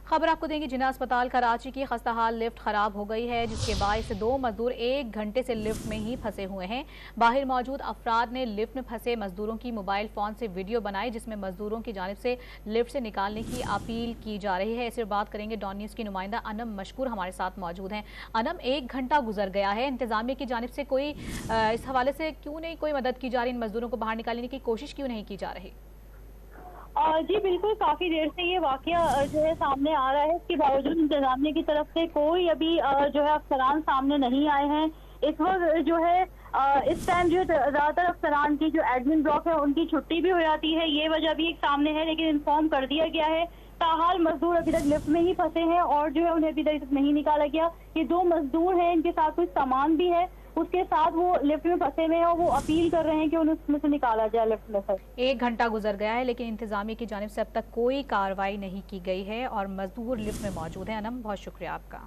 खबर आपको देंगे जिना अस्पताल कराची की खस्ताहाल लिफ्ट खराब हो गई है, जिसके बायस 2 मजदूर 1 घंटे से लिफ्ट में ही फंसे हुए हैं। बाहर मौजूद अफराद ने लिफ्ट में फंसे मजदूरों की मोबाइल फोन से वीडियो बनाई, जिसमें मजदूरों की जानिब से लिफ्ट से निकालने की अपील की जा रही है। इस पर बात करेंगे डॉन न्यूज की नुमाइंदा अनम मशकूर हमारे साथ मौजूद हैं। अनम, 1 घंटा गुजर गया है, इंतजामिया की जानिब से कोई इस हवाले से क्यों नहीं कोई मदद की जा रही, इन मजदूरों को बाहर निकालने की कोशिश क्यों नहीं की जा रही? जी बिल्कुल, काफी देर से ये वाकया जो है सामने आ रहा है। इसके बावजूद इंतजामिया की तरफ से कोई अभी जो है अफसरान सामने नहीं आए हैं। इस वक्त जो है इस टाइम जो ज्यादातर अफसरान की जो एडमिन ब्लॉक है उनकी छुट्टी भी हो जाती है, ये वजह भी एक सामने है, लेकिन इन्फॉर्म कर दिया गया है। ताहाल मजदूर अभी तक लिफ्ट में ही फंसे हैं और जो है उन्हें अभी तक नहीं निकाला गया। ये 2 मजदूर हैं, इनके साथ कुछ सामान भी है, उसके साथ वो लिफ्ट में फंसे हुए हैं और वो अपील कर रहे हैं कि उन्हें उसमें से निकाला जाए लिफ्ट में से। 1 घंटा गुजर गया है, लेकिन इंतजामिया की जानिब से अब तक कोई कार्रवाई नहीं की गई है और मजदूर लिफ्ट में मौजूद है। अनम, बहुत शुक्रिया आपका।